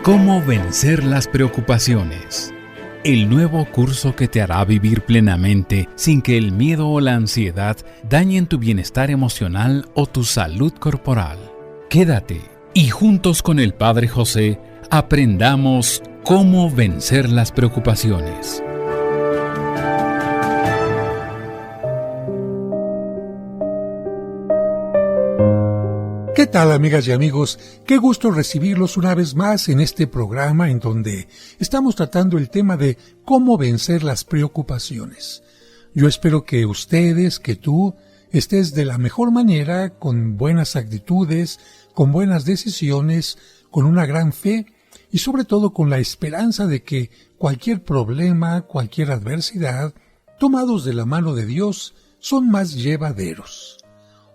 ¿Cómo vencer las preocupaciones? El nuevo curso que te hará vivir plenamente sin que el miedo o la ansiedad dañen tu bienestar emocional o tu salud corporal. Quédate y juntos con el Padre José aprendamos cómo vencer las preocupaciones. ¿Qué tal, amigas y amigos? Qué gusto recibirlos una vez más en este programa en donde estamos tratando el tema de cómo vencer las preocupaciones. Yo espero que ustedes, que tú, estés de la mejor manera, con buenas actitudes, con buenas decisiones, con una gran fe y sobre todo con la esperanza de que cualquier problema, cualquier adversidad, tomados de la mano de Dios, son más llevaderos.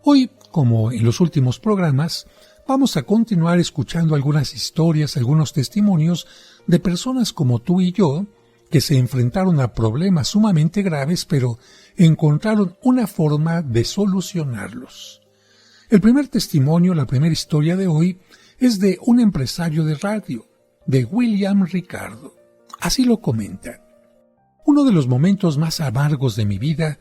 Hoy, como en los últimos programas, vamos a continuar escuchando algunas historias, algunos testimonios de personas como tú y yo, que se enfrentaron a problemas sumamente graves, pero encontraron una forma de solucionarlos. El primer testimonio, la primera historia de hoy, es de un empresario de radio, de William Ricardo. Así lo comenta. Uno de los momentos más amargos de mi vida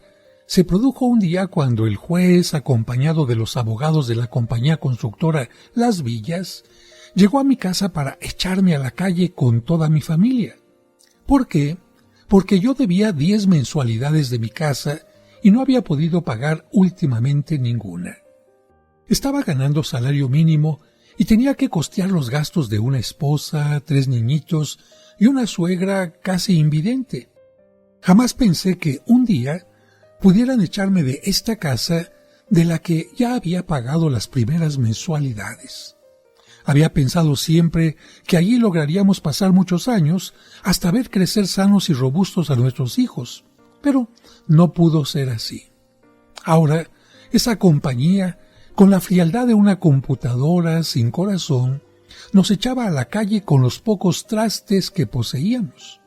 se produjo un día cuando el juez, acompañado de los abogados de la compañía constructora Las Villas, llegó a mi casa para echarme a la calle con toda mi familia. ¿Por qué? Porque yo debía 10 mensualidades de mi casa y no había podido pagar últimamente ninguna. Estaba ganando salario mínimo y tenía que costear los gastos de una esposa, 3 niñitos y una suegra casi invidente. Jamás pensé que un día pudieran echarme de esta casa de la que ya había pagado las primeras mensualidades. Había pensado siempre que allí lograríamos pasar muchos años hasta ver crecer sanos y robustos a nuestros hijos, pero no pudo ser así. Ahora, esa compañía, con la frialdad de una computadora sin corazón, nos echaba a la calle con los pocos trastes que poseíamos.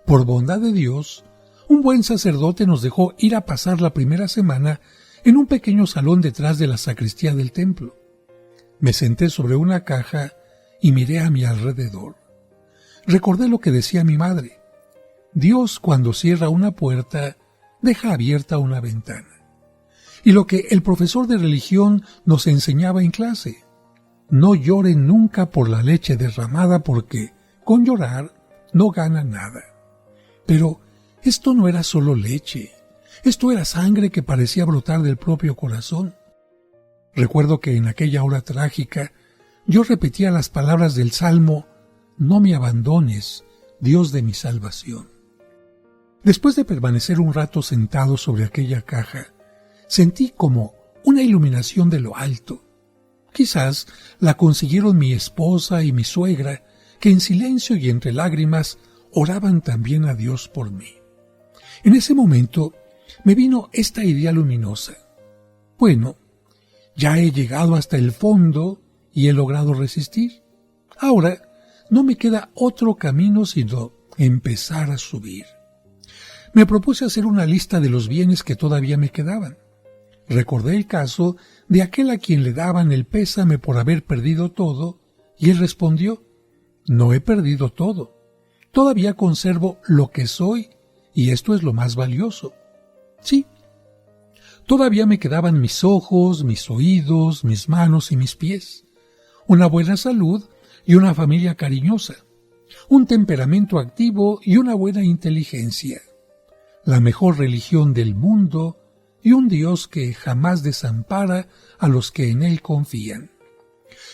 Por bondad de Dios, un buen sacerdote nos dejó ir a pasar la primera semana en un pequeño salón detrás de la sacristía del templo. Me senté sobre una caja y miré a mi alrededor. Recordé lo que decía mi madre: Dios, cuando cierra una puerta, deja abierta una ventana. Y lo que el profesor de religión nos enseñaba en clase: no lloren nunca por la leche derramada, porque con llorar no gana nada. Pero esto no era solo leche, esto era sangre que parecía brotar del propio corazón. Recuerdo que en aquella hora trágica yo repetía las palabras del Salmo: no me abandones, Dios de mi salvación. Después de permanecer un rato sentado sobre aquella caja, sentí como una iluminación de lo alto. Quizás la consiguieron mi esposa y mi suegra, que en silencio y entre lágrimas oraban también a Dios por mí. En ese momento me vino esta idea luminosa. Bueno, ya he llegado hasta el fondo y he logrado resistir. Ahora no me queda otro camino sino empezar a subir. Me propuse hacer una lista de los bienes que todavía me quedaban. Recordé el caso de aquel a quien le daban el pésame por haber perdido todo, y él respondió: no he perdido todo. Todavía conservo lo que soy, y esto es lo más valioso. Sí, todavía me quedaban mis ojos, mis oídos, mis manos y mis pies, una buena salud y una familia cariñosa, un temperamento activo y una buena inteligencia, la mejor religión del mundo y un Dios que jamás desampara a los que en Él confían.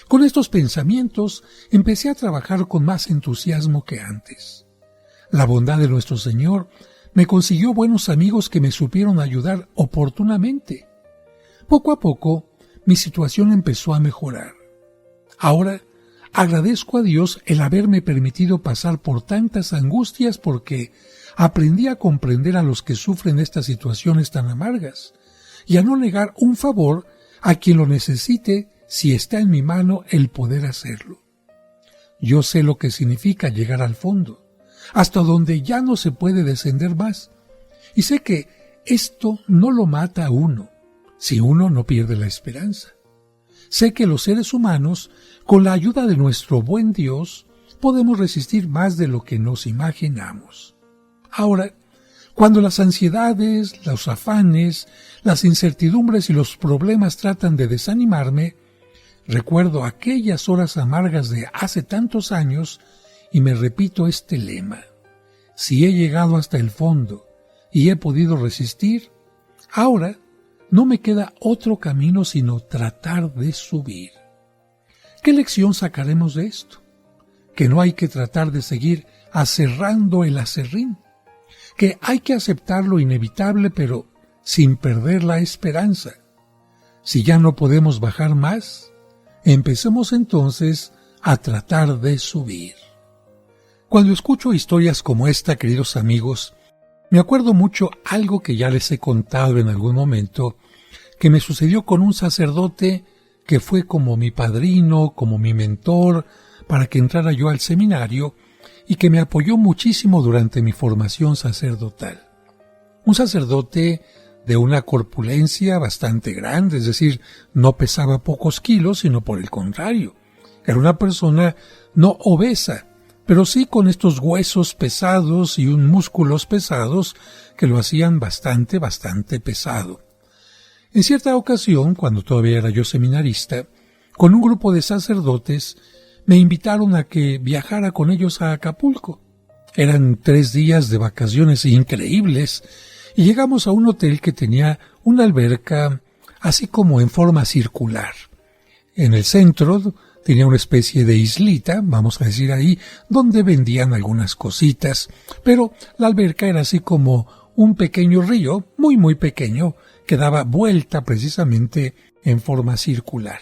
Con estos pensamientos empecé a trabajar con más entusiasmo que antes. La bondad de nuestro Señor me consiguió buenos amigos que me supieron ayudar oportunamente. Poco a poco, mi situación empezó a mejorar. Ahora, agradezco a Dios el haberme permitido pasar por tantas angustias, porque aprendí a comprender a los que sufren estas situaciones tan amargas y a no negar un favor a quien lo necesite si está en mi mano el poder hacerlo. Yo sé lo que significa llegar al fondo, hasta donde ya no se puede descender más. Y sé que esto no lo mata a uno, si uno no pierde la esperanza. Sé que los seres humanos, con la ayuda de nuestro buen Dios, podemos resistir más de lo que nos imaginamos. Ahora, cuando las ansiedades, los afanes, las incertidumbres y los problemas tratan de desanimarme, recuerdo aquellas horas amargas de hace tantos años y me repito este lema: si he llegado hasta el fondo y he podido resistir, ahora no me queda otro camino sino tratar de subir. ¿Qué lección sacaremos de esto? Que no hay que tratar de seguir aserrando el aserrín, que hay que aceptar lo inevitable pero sin perder la esperanza. Si ya no podemos bajar más, empecemos entonces a tratar de subir. Cuando escucho historias como esta, queridos amigos, me acuerdo mucho algo que ya les he contado en algún momento, que me sucedió con un sacerdote que fue como mi padrino, como mi mentor, para que entrara yo al seminario y que me apoyó muchísimo durante mi formación sacerdotal. Un sacerdote de una corpulencia bastante grande, es decir, no pesaba pocos kilos, sino por el contrario. Era una persona no obesa, pero sí con estos huesos pesados y músculos pesados que lo hacían bastante pesado. En cierta ocasión, cuando todavía era yo seminarista, con un grupo de sacerdotes, me invitaron a que viajara con ellos a Acapulco. Eran 3 días de vacaciones increíbles y llegamos a un hotel que tenía una alberca así como en forma circular. En el centro tenía una especie de islita, vamos a decir ahí, donde vendían algunas cositas, pero la alberca era así como un pequeño río, muy pequeño, que daba vuelta precisamente en forma circular.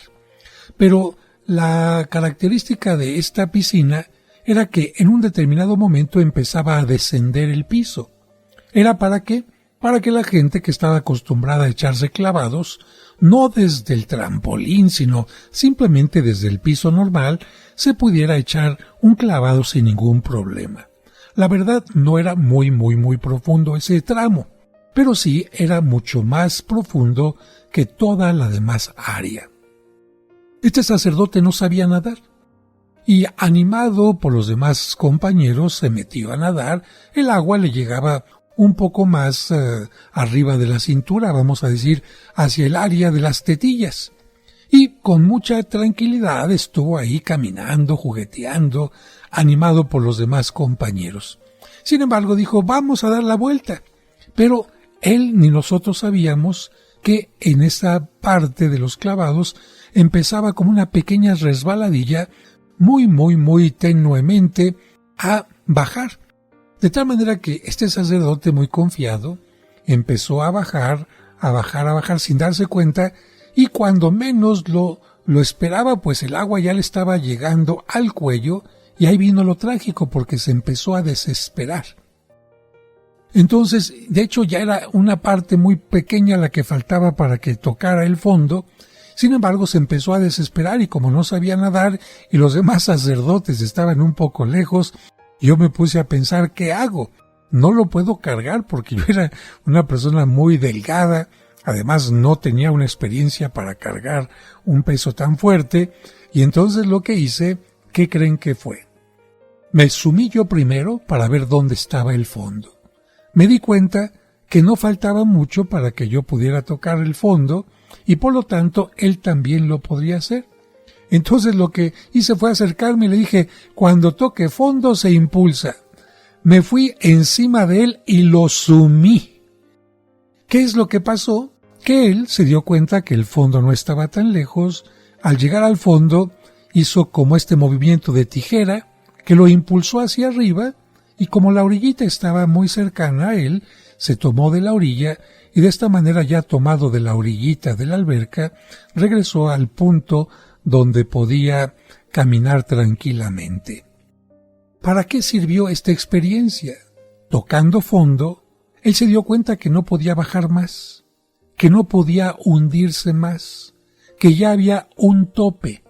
Pero la característica de esta piscina era que en un determinado momento empezaba a descender el piso. ¿Era para qué? Para que la gente que estaba acostumbrada a echarse clavados, no desde el trampolín, sino simplemente desde el piso normal, se pudiera echar un clavado sin ningún problema. La verdad no era muy profundo ese tramo, pero sí era mucho más profundo que toda la demás área. Este sacerdote no sabía nadar y, animado por los demás compañeros, se metió a nadar. El agua le llegaba un poco más arriba de la cintura, vamos a decir, hacia el área de las tetillas. Y con mucha tranquilidad estuvo ahí caminando, jugueteando, animado por los demás compañeros. Sin embargo, dijo: vamos a dar la vuelta. Pero él ni nosotros sabíamos que en esa parte de los clavados empezaba como una pequeña resbaladilla muy tenuemente a bajar. De tal manera que este sacerdote, muy confiado, empezó a bajar sin darse cuenta, y cuando menos lo esperaba, pues el agua ya le estaba llegando al cuello, y ahí vino lo trágico, porque se empezó a desesperar. Entonces, de hecho, ya era una parte muy pequeña la que faltaba para que tocara el fondo. Sin embargo, se empezó a desesperar, y como no sabía nadar y los demás sacerdotes estaban un poco lejos, yo me puse a pensar: ¿qué hago? No lo puedo cargar porque yo era una persona muy delgada, además no tenía una experiencia para cargar un peso tan fuerte, y entonces lo que hice, ¿qué creen que fue? Me sumí yo primero para ver dónde estaba el fondo. Me di cuenta que no faltaba mucho para que yo pudiera tocar el fondo, y por lo tanto él también lo podría hacer. Entonces lo que hice fue acercarme y le dije: cuando toque fondo se impulsa. Me fui encima de él y lo sumí. ¿Qué es lo que pasó? Que él se dio cuenta que el fondo no estaba tan lejos. Al llegar al fondo hizo como este movimiento de tijera que lo impulsó hacia arriba, y como la orillita estaba muy cercana a él, se tomó de la orilla, y de esta manera, ya tomado de la orillita de la alberca, regresó al punto donde podía caminar tranquilamente. ¿Para qué sirvió esta experiencia? Tocando fondo, él se dio cuenta que no podía bajar más, que no podía hundirse más, que ya había un tope,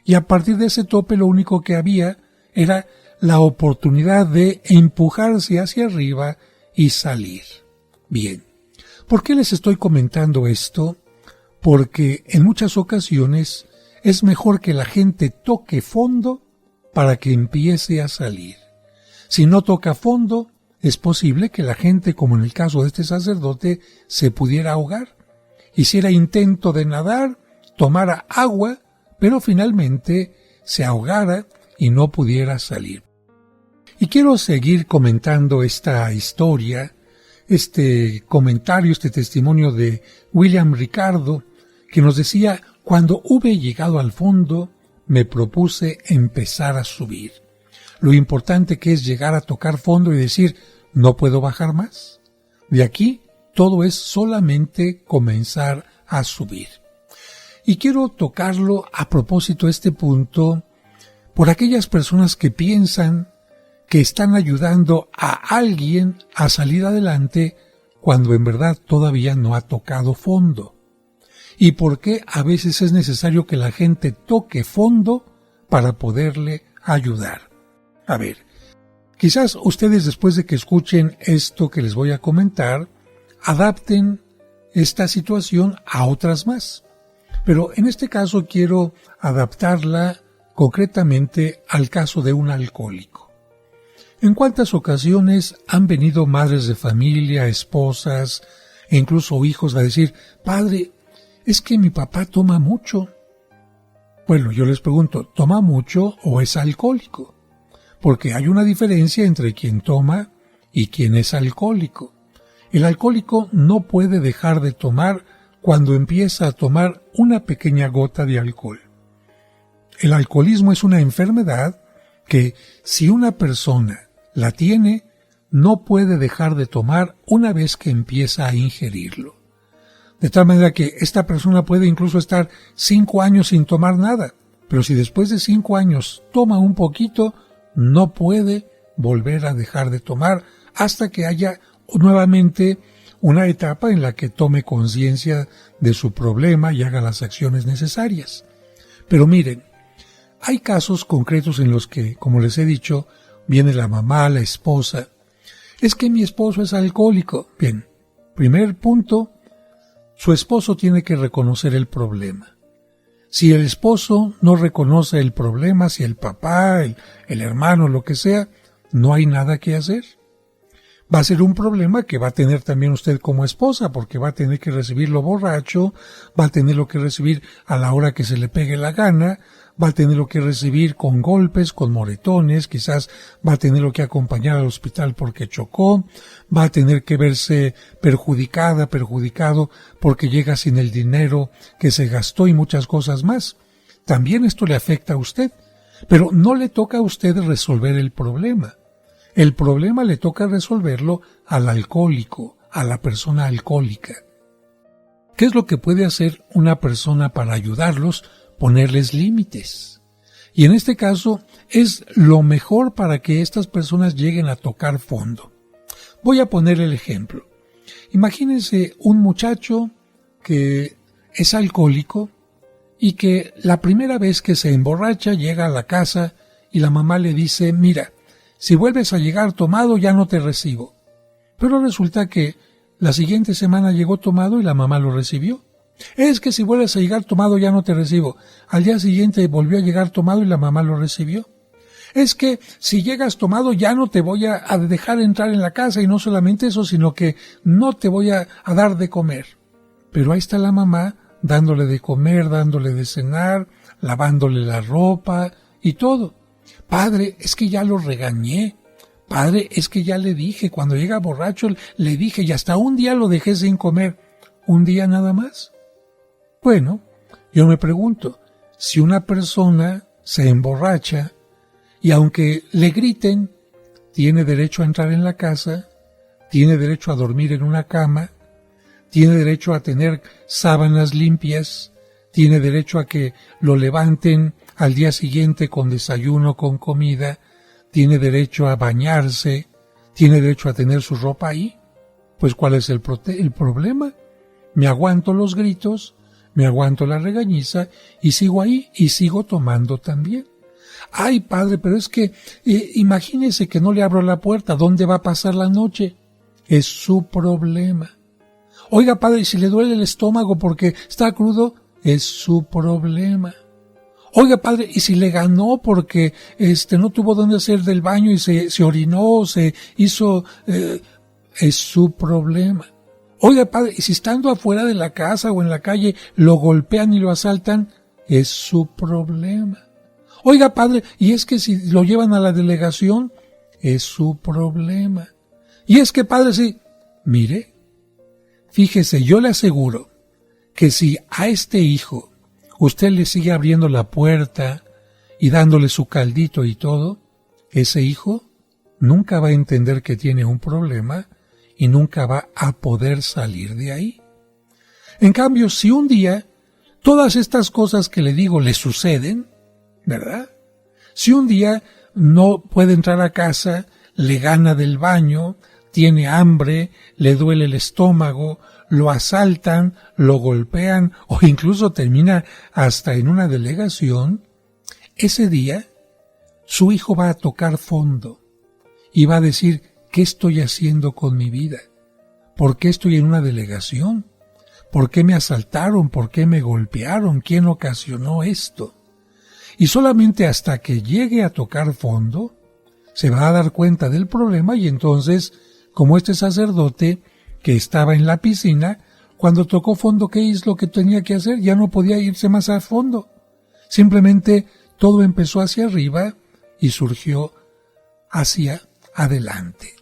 y a partir de ese tope lo único que había era la oportunidad de empujarse hacia arriba y salir. Bien, ¿por qué les estoy comentando esto? Porque en muchas ocasiones es mejor que la gente toque fondo para que empiece a salir. Si no toca fondo, es posible que la gente, como en el caso de este sacerdote, se pudiera ahogar. Hiciera intento de nadar, tomara agua, pero finalmente se ahogara y no pudiera salir. Y quiero seguir comentando esta historia, este comentario, este testimonio de William Ricardo, que nos decía: cuando hube llegado al fondo, me propuse empezar a subir. Lo importante que es llegar a tocar fondo y decir: no puedo bajar más. De aquí todo es solamente comenzar a subir. Y quiero tocarlo a propósito de este punto por aquellas personas que piensan que están ayudando a alguien a salir adelante cuando en verdad todavía no ha tocado fondo. Y por qué a veces es necesario que la gente toque fondo para poderle ayudar. A ver, quizás ustedes, después de que escuchen esto que les voy a comentar, adapten esta situación a otras más. Pero en este caso quiero adaptarla concretamente al caso de un alcohólico. ¿En cuántas ocasiones han venido madres de familia, esposas e incluso hijos a decir: padre, es que mi papá toma mucho? Bueno, yo les pregunto, ¿toma mucho o es alcohólico? Porque hay una diferencia entre quien toma y quien es alcohólico. El alcohólico no puede dejar de tomar cuando empieza a tomar una pequeña gota de alcohol. El alcoholismo es una enfermedad que, si una persona la tiene, no puede dejar de tomar una vez que empieza a ingerirlo. De tal manera que esta persona puede incluso estar 5 años sin tomar nada, pero si después de 5 años toma un poquito, no puede volver a dejar de tomar hasta que haya nuevamente una etapa en la que tome conciencia de su problema y haga las acciones necesarias. Pero miren, hay casos concretos en los que, como les he dicho, viene la mamá, la esposa. Es que mi esposo es alcohólico. Bien, primer punto, su esposo tiene que reconocer el problema. Si el esposo no reconoce el problema, si el papá, el hermano, lo que sea, no hay nada que hacer. Va a ser un problema que va a tener también usted como esposa, porque va a tener que recibirlo borracho, va a tenerlo que recibir a la hora que se le pegue la gana, va a tenerlo que recibir con golpes, con moretones, quizás va a tenerlo que acompañar al hospital porque chocó, va a tener que verse perjudicado porque llega sin el dinero que se gastó y muchas cosas más. También esto le afecta a usted, pero no le toca a usted resolver el problema. El problema le toca resolverlo al alcohólico, a la persona alcohólica. ¿Qué es lo que puede hacer una persona para ayudarlos? Ponerles límites. Y en este caso es lo mejor para que estas personas lleguen a tocar fondo. Voy a poner el ejemplo. Imagínense un muchacho que es alcohólico y que la primera vez que se emborracha llega a la casa y la mamá le dice: mira, si vuelves a llegar tomado ya no te recibo. Pero resulta que la siguiente semana llegó tomado y la mamá lo recibió. Es que si vuelves a llegar tomado ya no te recibo. Al día siguiente volvió a llegar tomado y la mamá lo recibió. Es que si llegas tomado ya no te voy a dejar entrar en la casa, y no solamente eso, sino que no te voy a dar de comer. Pero ahí está la mamá dándole de comer, dándole de cenar, lavándole la ropa y todo. Padre, es que ya lo regañé. Padre, es que ya le dije, cuando llega borracho le dije, y hasta un día lo dejé sin comer. ¿Un día nada más? Bueno, yo me pregunto, si una persona se emborracha y aunque le griten, tiene derecho a entrar en la casa, tiene derecho a dormir en una cama, tiene derecho a tener sábanas limpias, tiene derecho a que lo levanten al día siguiente con desayuno, con comida, tiene derecho a bañarse, tiene derecho a tener su ropa ahí. Pues ¿cuál es el problema? Me aguanto los gritos, me aguanto la regañiza y sigo ahí y sigo tomando también. Ay, padre, pero es que imagínese que no le abro la puerta, ¿dónde va a pasar la noche? Es su problema. Oiga, padre, si le duele el estómago porque está crudo, es su problema. Oiga, padre, ¿y si le ganó porque no tuvo dónde hacer del baño y se orinó, se hizo... es su problema. Oiga, padre, ¿y si estando afuera de la casa o en la calle lo golpean y lo asaltan? Es su problema. Oiga, padre, ¿y es que si lo llevan a la delegación? Es su problema. Y es que, padre, sí. Mire, fíjese, yo le aseguro que si a este hijo usted le sigue abriendo la puerta y dándole su caldito y todo, ese hijo nunca va a entender que tiene un problema y nunca va a poder salir de ahí. En cambio, si un día todas estas cosas que le digo le suceden, ¿verdad? Si un día no puede entrar a casa, le gana del baño, tiene hambre, le duele el estómago, lo asaltan, lo golpean o incluso termina hasta en una delegación, ese día su hijo va a tocar fondo y va a decir, ¿qué estoy haciendo con mi vida? ¿Por qué estoy en una delegación? ¿Por qué me asaltaron? ¿Por qué me golpearon? ¿Quién ocasionó esto? Y solamente hasta que llegue a tocar fondo, se va a dar cuenta del problema y entonces, como este sacerdote que estaba en la piscina, cuando tocó fondo, ¿qué es lo que tenía que hacer? Ya no podía irse más a fondo. Simplemente todo empezó hacia arriba y surgió hacia adelante.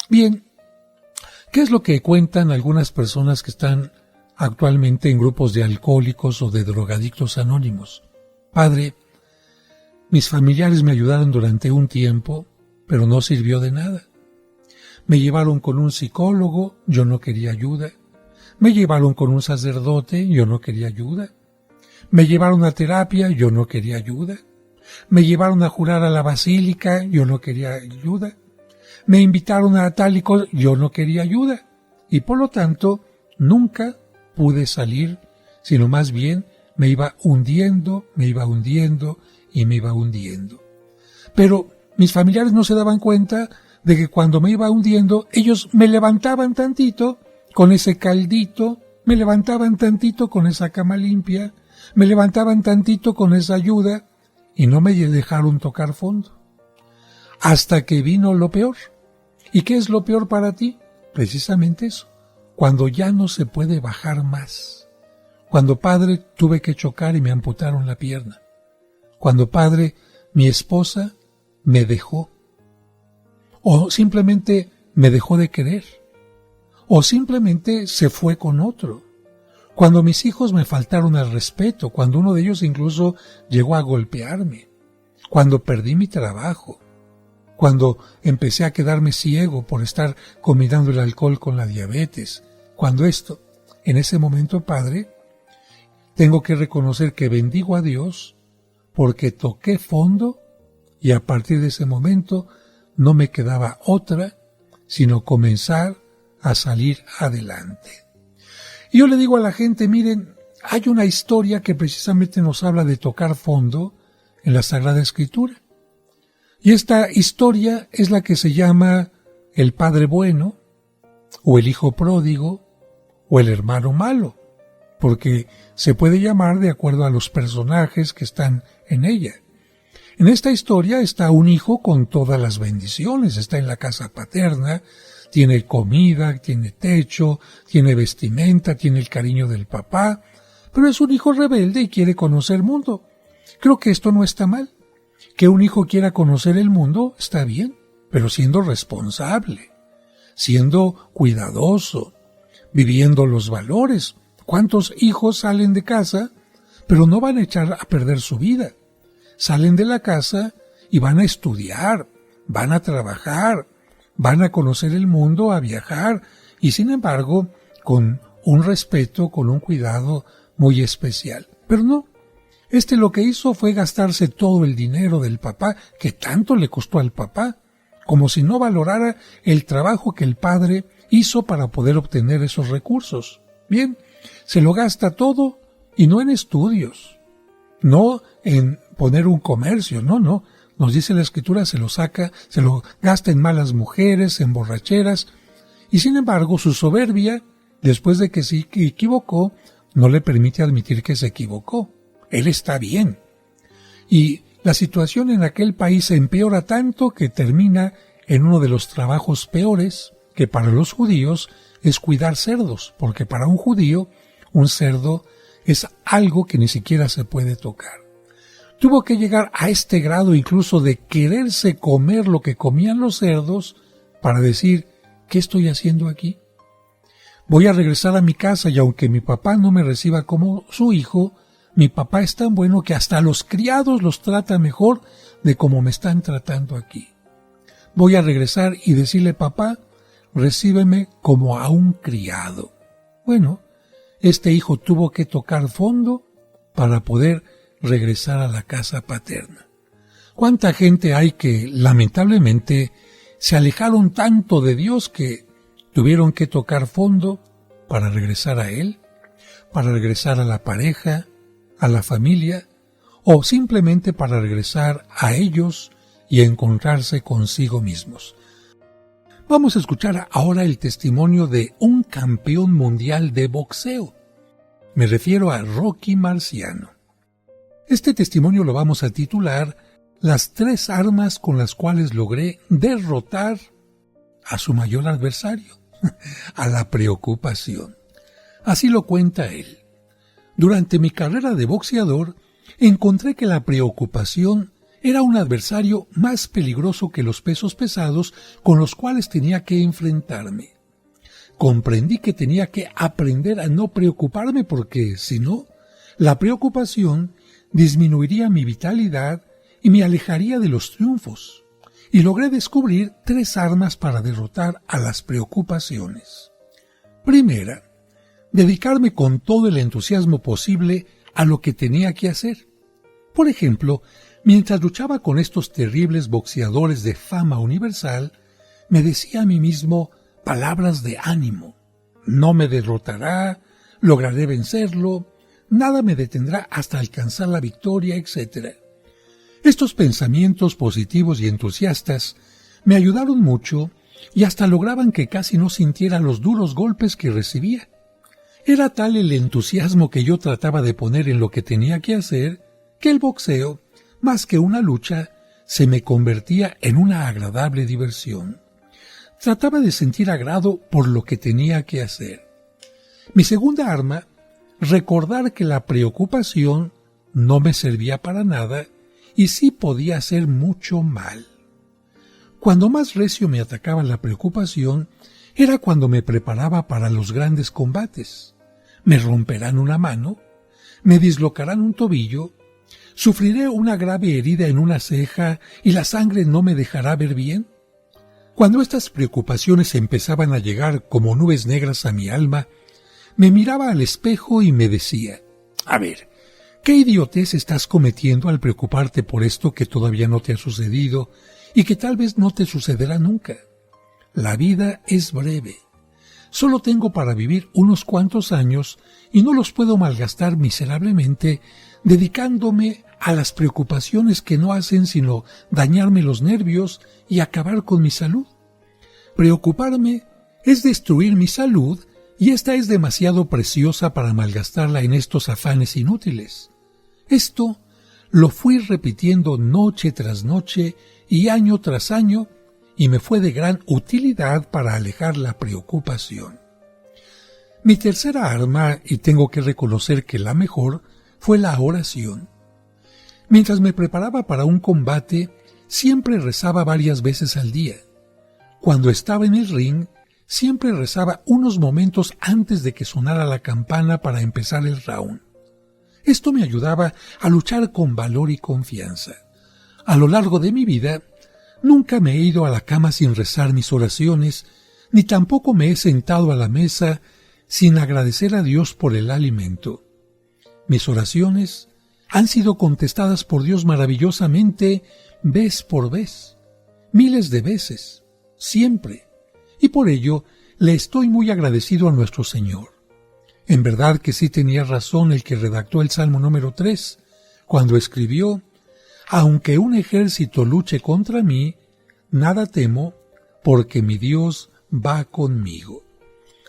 Bien, ¿qué es lo que cuentan algunas personas que están actualmente en grupos de alcohólicos o de drogadictos anónimos? Padre, mis familiares me ayudaron durante un tiempo, pero no sirvió de nada. Me llevaron con un psicólogo, yo no quería ayuda. Me llevaron con un sacerdote, yo no quería ayuda. Me llevaron a terapia, yo no quería ayuda. Me llevaron a jurar a la basílica, yo no quería ayuda. Me invitaron a tal y cosa, yo no quería ayuda. Y por lo tanto, nunca pude salir, sino más bien me iba hundiendo y me iba hundiendo. Pero mis familiares no se daban cuenta de que cuando me iba hundiendo, ellos me levantaban tantito con ese caldito, me levantaban tantito con esa cama limpia, me levantaban tantito con esa ayuda y no me dejaron tocar fondo. Hasta que vino lo peor. ¿Y qué es lo peor para ti? Precisamente eso, cuando ya no se puede bajar más. Cuando, padre, tuve que chocar y me amputaron la pierna. Cuando, padre, mi esposa me dejó. O simplemente me dejó de querer. O simplemente se fue con otro. Cuando mis hijos me faltaron al respeto, cuando uno de ellos incluso llegó a golpearme. Cuando perdí mi trabajo. Cuando empecé a quedarme ciego por estar combinando el alcohol con la diabetes. Cuando esto, en ese momento, padre, tengo que reconocer que bendigo a Dios porque toqué fondo y a partir de ese momento no me quedaba otra sino comenzar a salir adelante. Y yo le digo a la gente, miren, hay una historia que precisamente nos habla de tocar fondo en la Sagrada Escritura. Y esta historia es la que se llama el Padre Bueno, o el Hijo Pródigo, o el Hermano Malo, porque se puede llamar de acuerdo a los personajes que están en ella. En esta historia está un hijo con todas las bendiciones, está en la casa paterna, tiene comida, tiene techo, tiene vestimenta, tiene el cariño del papá, pero es un hijo rebelde y quiere conocer el mundo. Creo que esto no está mal. Que un hijo quiera conocer el mundo está bien, pero siendo responsable, siendo cuidadoso, viviendo los valores. ¿Cuántos hijos salen de casa, pero no van a echar a perder su vida? Salen de la casa y van a estudiar, van a trabajar, van a conocer el mundo, a viajar, y sin embargo, con un respeto, con un cuidado muy especial. Pero no, lo que hizo fue gastarse todo el dinero del papá, que tanto le costó al papá, como si no valorara el trabajo que el padre hizo para poder obtener esos recursos. Bien, se lo gasta todo, y no en estudios, no en poner un comercio, no. Nos dice la Escritura, se lo gasta en malas mujeres, en borracheras, y sin embargo su soberbia, después de que se equivocó, no le permite admitir que se equivocó. Él está bien. y la situación en aquel país se empeora tanto que termina en uno de los trabajos peores, que para los judíos es cuidar cerdos, porque para un judío un cerdo es algo que ni siquiera se puede tocar. Tuvo que llegar a este grado incluso de quererse comer lo que comían los cerdos para decir, ¿qué estoy haciendo aquí? Voy a regresar a mi casa y aunque mi papá no me reciba como su hijo, mi papá es tan bueno que hasta a los criados los trata mejor de como me están tratando aquí. Voy a regresar y decirle, papá, recíbeme como a un criado. Bueno, este hijo tuvo que tocar fondo para poder regresar a la casa paterna. ¿Cuánta gente hay que, lamentablemente, se alejaron tanto de Dios que tuvieron que tocar fondo para regresar a Él, para regresar a la pareja, a la familia, o simplemente para regresar a ellos y encontrarse consigo mismos? Vamos a escuchar ahora el testimonio de un campeón mundial de boxeo. Me refiero a Rocky Marciano. Este testimonio lo vamos a titular Las 3 armas con las cuales logré derrotar a su mayor adversario, a la preocupación. Así lo cuenta él. Durante mi carrera de boxeador, encontré que la preocupación era un adversario más peligroso que los pesos pesados con los cuales tenía que enfrentarme. Comprendí que tenía que aprender a no preocuparme porque, si no, la preocupación disminuiría mi vitalidad y me alejaría de los triunfos. Y logré descubrir 3 armas para derrotar a las preocupaciones. Primera, dedicarme con todo el entusiasmo posible a lo que tenía que hacer. Por ejemplo, mientras luchaba con estos terribles boxeadores de fama universal, me decía a mí mismo palabras de ánimo. No me derrotará, lograré vencerlo, nada me detendrá hasta alcanzar la victoria, etc. Estos pensamientos positivos y entusiastas me ayudaron mucho y hasta lograban que casi no sintiera los duros golpes que recibía. Era tal el entusiasmo que yo trataba de poner en lo que tenía que hacer, que el boxeo, más que una lucha, se me convertía en una agradable diversión. Trataba de sentir agrado por lo que tenía que hacer. Mi segunda arma, recordar que la preocupación no me servía para nada y sí podía hacer mucho mal. Cuando más recio me atacaba la preocupación, era cuando me preparaba para los grandes combates. Me romperán una mano, me dislocarán un tobillo, sufriré una grave herida en una ceja y la sangre no me dejará ver bien. Cuando estas preocupaciones empezaban a llegar como nubes negras a mi alma, me miraba al espejo y me decía, a ver, ¿qué idiotez estás cometiendo al preocuparte por esto que todavía no te ha sucedido y que tal vez no te sucederá nunca? La vida es breve. Solo tengo para vivir unos cuantos años y no los puedo malgastar miserablemente dedicándome a las preocupaciones que no hacen sino dañarme los nervios y acabar con mi salud. Preocuparme es destruir mi salud y esta es demasiado preciosa para malgastarla en estos afanes inútiles. Esto lo fui repitiendo noche tras noche y año tras año y me fue de gran utilidad para alejar la preocupación. Mi tercera arma, y tengo que reconocer que la mejor, fue la oración. Mientras me preparaba para un combate, siempre rezaba varias veces al día. Cuando estaba en el ring, siempre rezaba unos momentos antes de que sonara la campana para empezar el round. Esto me ayudaba a luchar con valor y confianza. A lo largo de mi vida, nunca me he ido a la cama sin rezar mis oraciones, ni tampoco me he sentado a la mesa sin agradecer a Dios por el alimento. Mis oraciones han sido contestadas por Dios maravillosamente vez por vez, miles de veces, siempre, y por ello le estoy muy agradecido a nuestro Señor. En verdad que sí tenía razón el que redactó el Salmo número 3, cuando escribió, «Aunque un ejército luche contra mí, nada temo, porque mi Dios va conmigo».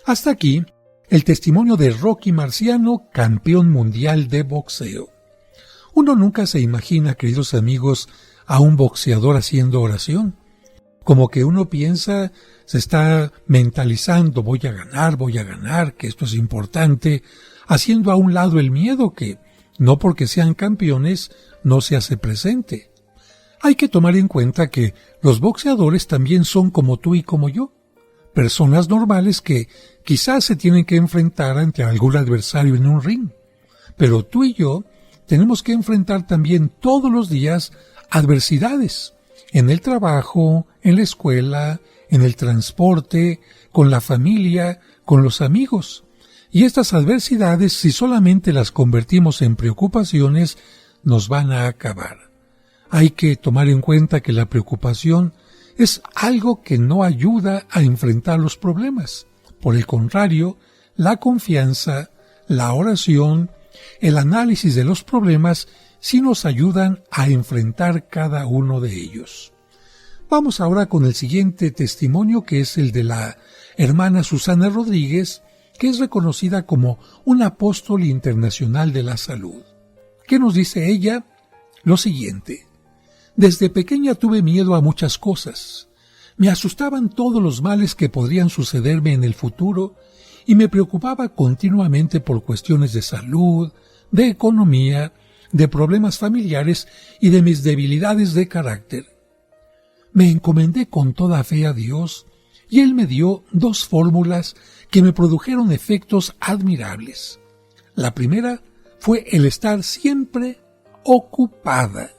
Hasta aquí, el testimonio de Rocky Marciano, campeón mundial de boxeo. Uno nunca se imagina, queridos amigos, a un boxeador haciendo oración. Como que uno piensa, se está mentalizando, voy a ganar, que esto es importante, haciendo a un lado el miedo que, no porque sean campeones, no se hace presente. Hay que tomar en cuenta que los boxeadores también son como tú y como yo, personas normales que quizás se tienen que enfrentar ante algún adversario en un ring. Pero tú y yo tenemos que enfrentar también todos los días adversidades, en el trabajo, en la escuela, en el transporte, con la familia, con los amigos. Y estas adversidades, si solamente las convertimos en preocupaciones, nos van a acabar. Hay que tomar en cuenta que la preocupación es algo que no ayuda a enfrentar los problemas. Por el contrario, la confianza, la oración, el análisis de los problemas sí nos ayudan a enfrentar cada uno de ellos. Vamos ahora con el siguiente testimonio, que es el de la hermana Susana Rodríguez, que es reconocida como un apóstol internacional de la salud. ¿Qué nos dice ella? Lo siguiente: desde pequeña tuve miedo a muchas cosas. Me asustaban todos los males que podrían sucederme en el futuro y me preocupaba continuamente por cuestiones de salud, de economía, de problemas familiares y de mis debilidades de carácter. Me encomendé con toda fe a Dios y Él me dio 2 fórmulas que me produjeron efectos admirables. La primera fue el estar siempre ocupada.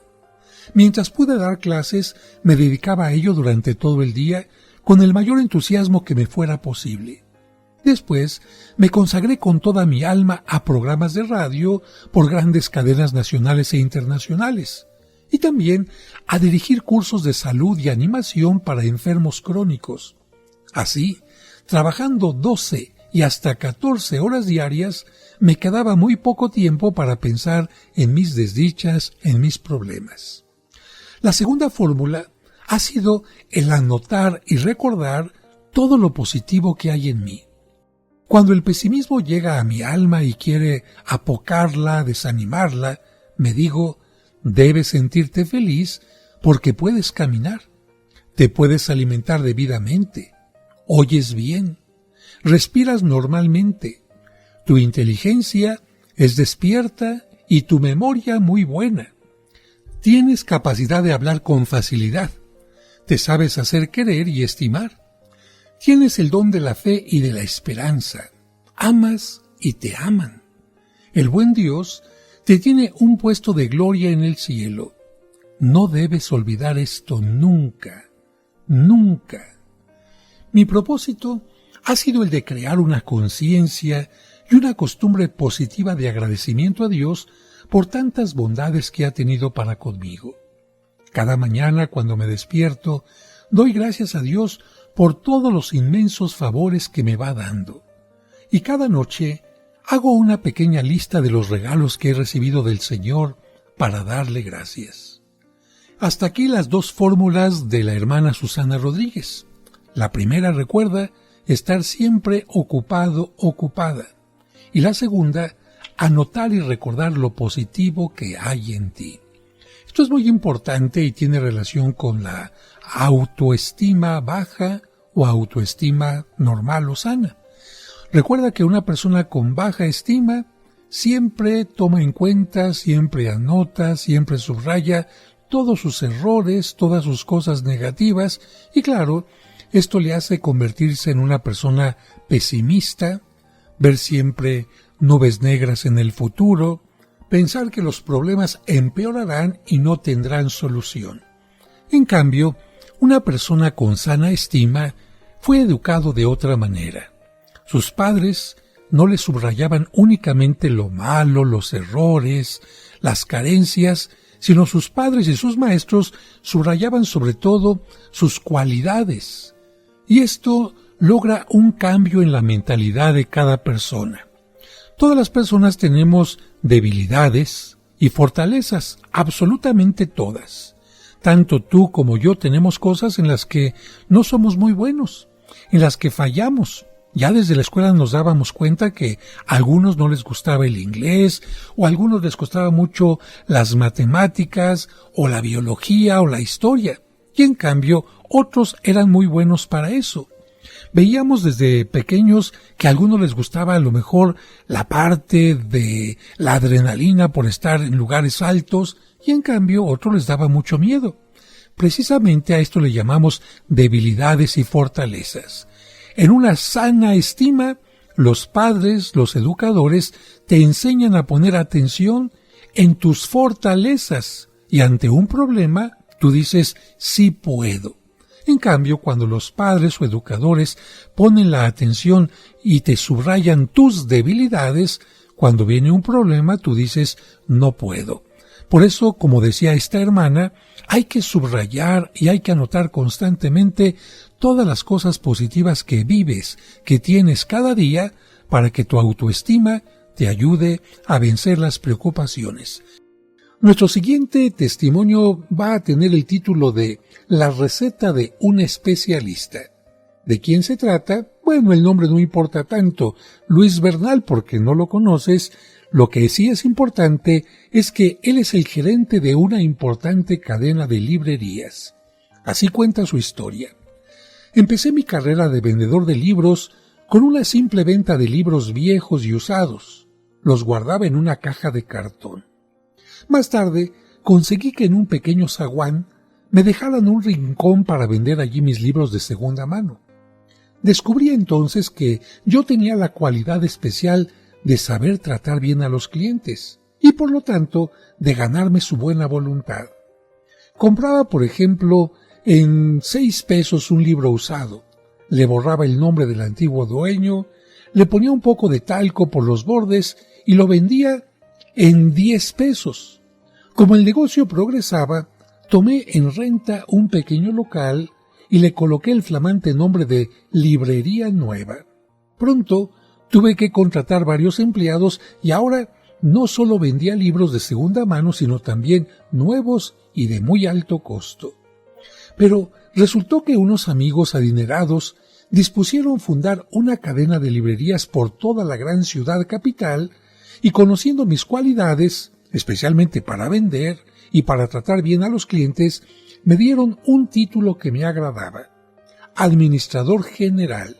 Mientras pude dar clases, me dedicaba a ello durante todo el día con el mayor entusiasmo que me fuera posible. Después, me consagré con toda mi alma a programas de radio por grandes cadenas nacionales e internacionales, y también a dirigir cursos de salud y animación para enfermos crónicos. Así, trabajando 12 y hasta 14 horas diarias, me quedaba muy poco tiempo para pensar en mis desdichas, en mis problemas. La segunda fórmula ha sido el anotar y recordar todo lo positivo que hay en mí. Cuando el pesimismo llega a mi alma y quiere apocarla, desanimarla, me digo, debes sentirte feliz porque puedes caminar, te puedes alimentar debidamente, oyes bien, respiras normalmente, tu inteligencia es despierta y tu memoria muy buena. Tienes capacidad de hablar con facilidad, te sabes hacer querer y estimar. Tienes el don de la fe y de la esperanza. Amas y te aman. El buen Dios te tiene un puesto de gloria en el cielo. No debes olvidar esto nunca, nunca. Mi propósito ha sido el de crear una conciencia y una costumbre positiva de agradecimiento a Dios por tantas bondades que ha tenido para conmigo. Cada mañana cuando me despierto, doy gracias a Dios por todos los inmensos favores que me va dando. Y cada noche hago una pequeña lista de los regalos que he recibido del Señor para darle gracias. Hasta aquí las 2 fórmulas de la hermana Susana Rodríguez. La primera recuerda estar siempre ocupado, ocupada. Y la segunda, anotar y recordar lo positivo que hay en ti. Esto es muy importante y tiene relación con la autoestima baja o autoestima normal o sana. Recuerda que una persona con baja estima siempre toma en cuenta, siempre anota, siempre subraya todos sus errores, todas sus cosas negativas y claro, esto le hace convertirse en una persona pesimista, ver siempre nubes negras en el futuro, pensar que los problemas empeorarán y no tendrán solución. En cambio, una persona con sana estima fue educado de otra manera. Sus padres no le subrayaban únicamente lo malo, los errores, las carencias, sino sus padres y sus maestros subrayaban sobre todo sus cualidades. Y esto logra un cambio en la mentalidad de cada persona. Todas las personas tenemos debilidades y fortalezas, absolutamente todas. Tanto tú como yo tenemos cosas en las que no somos muy buenos, en las que fallamos, Ya desde la escuela nos dábamos cuenta que a algunos no les gustaba el inglés, o a algunos les costaba mucho las matemáticas, o la biología, o la historia, y en cambio otros eran muy buenos para eso. Veíamos desde pequeños que a algunos les gustaba a lo mejor la parte de la adrenalina por estar en lugares altos, y en cambio otros les daba mucho miedo. Precisamente a esto le llamamos debilidades y fortalezas. En una sana estima, los padres, los educadores, te enseñan a poner atención en tus fortalezas y ante un problema tú dices sí puedo. En cambio, cuando los padres o educadores ponen la atención y te subrayan tus debilidades, cuando viene un problema tú dices no puedo. Por eso, como decía esta hermana, hay que subrayar y hay que anotar constantemente todas las cosas positivas que vives, que tienes cada día, para que tu autoestima te ayude a vencer las preocupaciones. Nuestro siguiente testimonio va a tener el título de La receta de un especialista. ¿De quién se trata? Bueno, el nombre no importa tanto, Luis Bernal, porque no lo conoces. Lo que sí es importante es que él es el gerente de una importante cadena de librerías. Así cuenta su historia. Empecé mi carrera de vendedor de libros con una simple venta de libros viejos y usados. Los guardaba en una caja de cartón. Más tarde conseguí que en un pequeño zaguán me dejaran un rincón para vender allí mis libros de segunda mano. Descubrí entonces que yo tenía la cualidad especial de saber tratar bien a los clientes y por lo tanto de ganarme su buena voluntad. Compraba, por ejemplo, en 6 pesos un libro usado, le borraba el nombre del antiguo dueño, le ponía un poco de talco por los bordes y lo vendía en 10 pesos. Como el negocio progresaba, tomé en renta un pequeño local y le coloqué el flamante nombre de Librería Nueva. Pronto tuve que contratar varios empleados y ahora no solo vendía libros de segunda mano, sino también nuevos y de muy alto costo. Pero resultó que unos amigos adinerados dispusieron fundar una cadena de librerías por toda la gran ciudad capital y conociendo mis cualidades, especialmente para vender y para tratar bien a los clientes, me dieron un título que me agradaba: administrador general.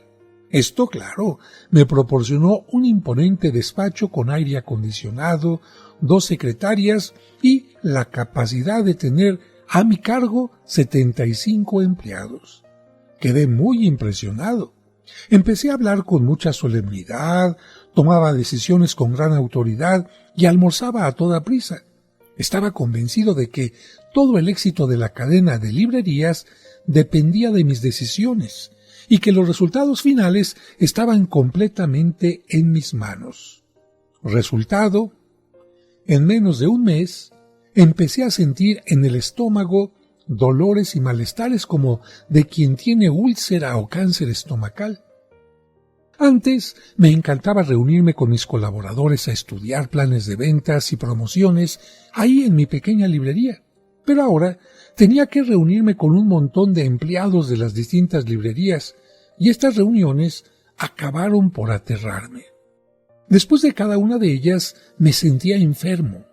Esto, claro, me proporcionó un imponente despacho con aire acondicionado, 2 secretarias y la capacidad de tener a mi cargo 75 empleados. Quedé muy impresionado. Empecé a hablar con mucha solemnidad, tomaba decisiones con gran autoridad y almorzaba a toda prisa. Estaba convencido de que todo el éxito de la cadena de librerías dependía de mis decisiones y que los resultados finales estaban completamente en mis manos. Resultado: en menos de un mes empecé a sentir en el estómago dolores y malestares como de quien tiene úlcera o cáncer estomacal. Antes me encantaba reunirme con mis colaboradores a estudiar planes de ventas y promociones ahí en mi pequeña librería, pero ahora tenía que reunirme con un montón de empleados de las distintas librerías y estas reuniones acabaron por aterrarme. Después de cada una de ellas me sentía enfermo.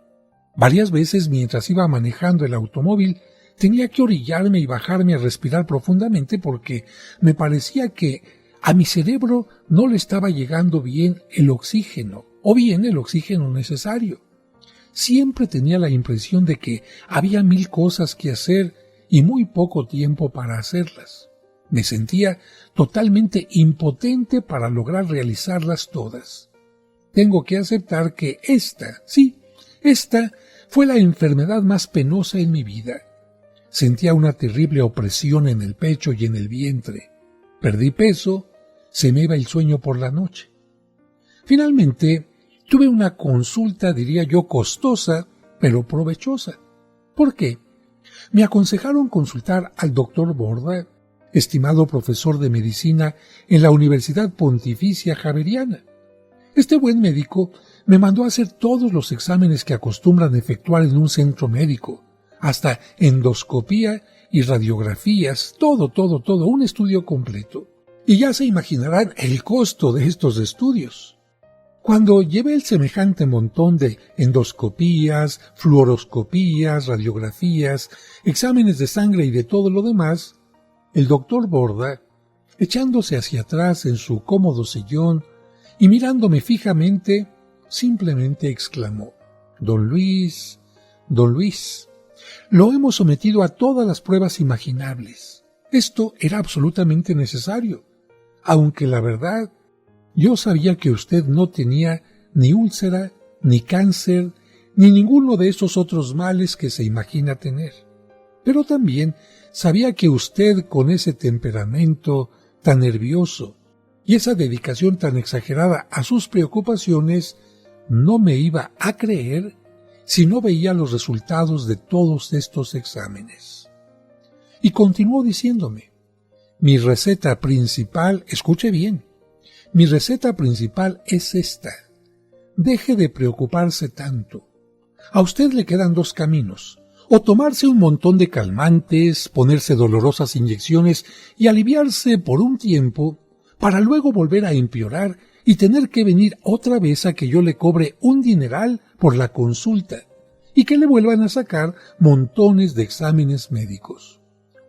Varias veces mientras iba manejando el automóvil tenía que orillarme y bajarme a respirar profundamente porque me parecía que a mi cerebro no le estaba llegando bien el oxígeno, o bien el oxígeno necesario. Siempre tenía la impresión de que había 1000 cosas que hacer y muy poco tiempo para hacerlas. Me sentía totalmente impotente para lograr realizarlas todas. Tengo que aceptar que esta fue la enfermedad más penosa en mi vida. Sentía una terrible opresión en el pecho y en el vientre. Perdí peso, se me iba el sueño por la noche. Finalmente, tuve una consulta, diría yo, costosa, pero provechosa. ¿Por qué? Me aconsejaron consultar al doctor Borda, estimado profesor de medicina en la Universidad Pontificia Javeriana. Este buen médico me mandó a hacer todos los exámenes que acostumbran efectuar en un centro médico, hasta endoscopía y radiografías, todo, un estudio completo. Y ya se imaginarán el costo de estos estudios. Cuando llevé el semejante montón de endoscopías, fluoroscopías, radiografías, exámenes de sangre y de todo lo demás, el doctor Borda, echándose hacia atrás en su cómodo sillón y mirándome fijamente, simplemente exclamó: Don Luis, lo hemos sometido a todas las pruebas imaginables. Esto era absolutamente necesario, aunque la verdad, yo sabía que usted no tenía ni úlcera, ni cáncer, ni ninguno de esos otros males que se imagina tener. Pero también sabía que usted, con ese temperamento tan nervioso y esa dedicación tan exagerada a sus preocupaciones, no me iba a creer si no veía los resultados de todos estos exámenes. Y continuó diciéndome: mi receta principal, escuche bien, mi receta principal es esta: deje de preocuparse tanto. A usted le quedan dos caminos: o tomarse un montón de calmantes, ponerse dolorosas inyecciones y aliviarse por un tiempo, para luego volver a empeorar y tener que venir otra vez a que yo le cobre un dineral por la consulta y que le vuelvan a sacar montones de exámenes médicos.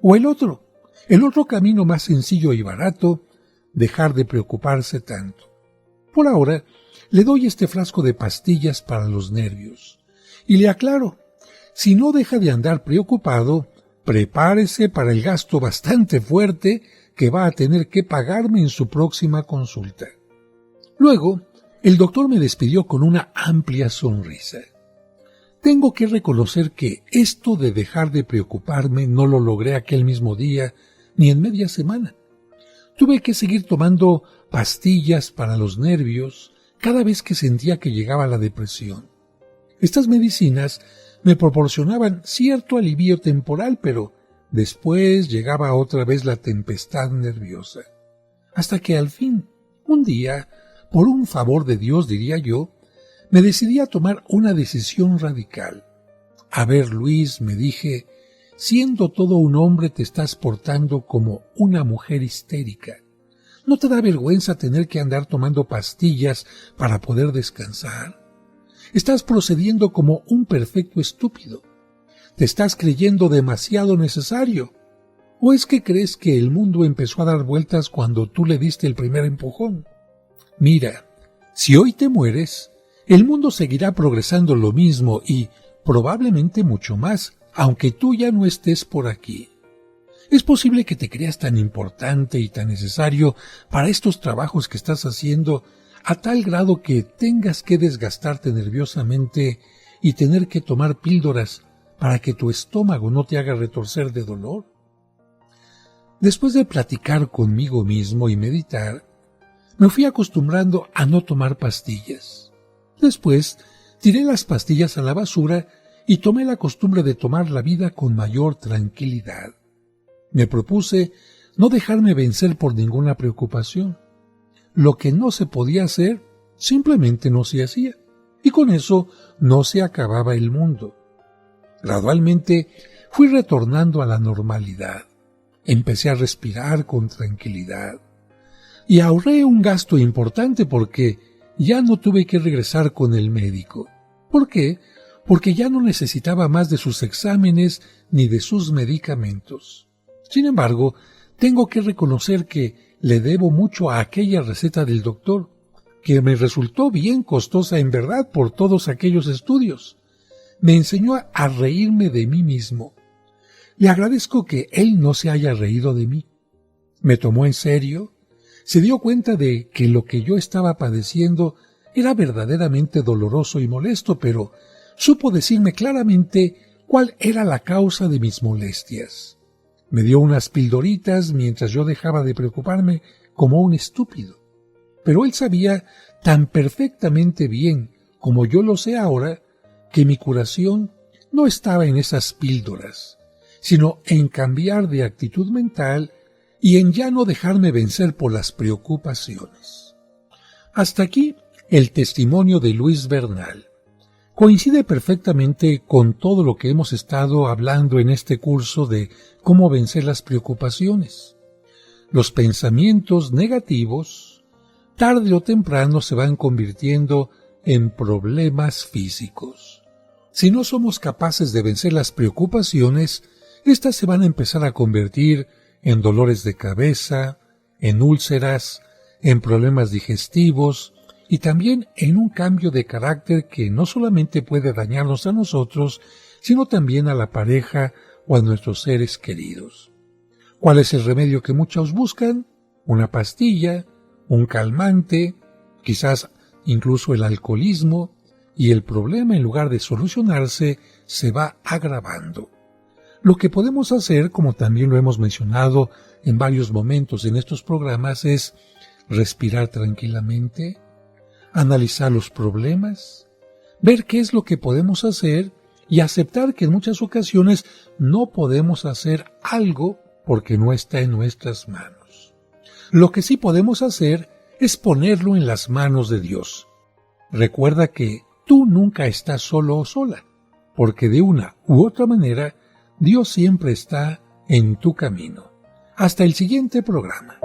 O el otro camino más sencillo y barato: dejar de preocuparse tanto. Por ahora, le doy este frasco de pastillas para los nervios. Y le aclaro, si no deja de andar preocupado, prepárese para el gasto bastante fuerte que va a tener que pagarme en su próxima consulta. Luego, el doctor me despidió con una amplia sonrisa. Tengo que reconocer que esto de dejar de preocuparme no lo logré aquel mismo día ni en media semana. Tuve que seguir tomando pastillas para los nervios cada vez que sentía que llegaba la depresión. Estas medicinas me proporcionaban cierto alivio temporal, pero después llegaba otra vez la tempestad nerviosa. Hasta que al fin, un día, por un favor de Dios diría yo, me decidí a tomar una decisión radical. A ver, Luis, me dije, siendo todo un hombre te estás portando como una mujer histérica. ¿No te da vergüenza tener que andar tomando pastillas para poder descansar? Estás procediendo como un perfecto estúpido. ¿Te estás creyendo demasiado necesario? ¿O es que crees que el mundo empezó a dar vueltas cuando tú le diste el primer empujón? Mira, si hoy te mueres, el mundo seguirá progresando lo mismo y probablemente mucho más, aunque tú ya no estés por aquí. Es posible que te creas tan importante y tan necesario para estos trabajos que estás haciendo, a tal grado que tengas que desgastarte nerviosamente y tener que tomar píldoras para que tu estómago no te haga retorcer de dolor. Después de platicar conmigo mismo y meditar, me fui acostumbrando a no tomar pastillas. Después tiré las pastillas a la basura y tomé la costumbre de tomar la vida con mayor tranquilidad. Me propuse no dejarme vencer por ninguna preocupación. Lo que no se podía hacer, simplemente no se hacía, y con eso no se acababa el mundo. Gradualmente fui retornando a la normalidad. Empecé a respirar con tranquilidad. Y ahorré un gasto importante porque ya no tuve que regresar con el médico. ¿Por qué? Porque ya no necesitaba más de sus exámenes ni de sus medicamentos. Sin embargo, tengo que reconocer que le debo mucho a aquella receta del doctor, que me resultó bien costosa en verdad por todos aquellos estudios. Me enseñó a reírme de mí mismo. Le agradezco que él no se haya reído de mí. Me tomó en serio, se dio cuenta de que lo que yo estaba padeciendo era verdaderamente doloroso y molesto, pero supo decirme claramente cuál era la causa de mis molestias. Me dio unas pildoritas mientras yo dejaba de preocuparme como un estúpido. Pero él sabía tan perfectamente bien, como yo lo sé ahora, que mi curación no estaba en esas píldoras, sino en cambiar de actitud mental y en ya no dejarme vencer por las preocupaciones. Hasta aquí el testimonio de Luis Bernal. Coincide perfectamente con todo lo que hemos estado hablando en este curso de cómo vencer las preocupaciones. los pensamientos negativos, tarde o temprano se van convirtiendo en problemas físicos. Si no somos capaces de vencer las preocupaciones, estas se van a empezar a convertir en dolores de cabeza, en úlceras, en problemas digestivos y también en un cambio de carácter que no solamente puede dañarnos a nosotros, sino también a la pareja o a nuestros seres queridos. ¿Cuál es el remedio que muchos buscan? Una pastilla, un calmante, quizás incluso el alcoholismo, y el problema, en lugar de solucionarse, se va agravando. Lo que podemos hacer, como también lo hemos mencionado en varios momentos en estos programas, es respirar tranquilamente, analizar los problemas, ver qué es lo que podemos hacer y aceptar que en muchas ocasiones no podemos hacer algo porque no está en nuestras manos. Lo que sí podemos hacer es ponerlo en las manos de Dios. Recuerda que tú nunca estás solo o sola, porque de una u otra manera Dios siempre está en tu camino. Hasta el siguiente programa.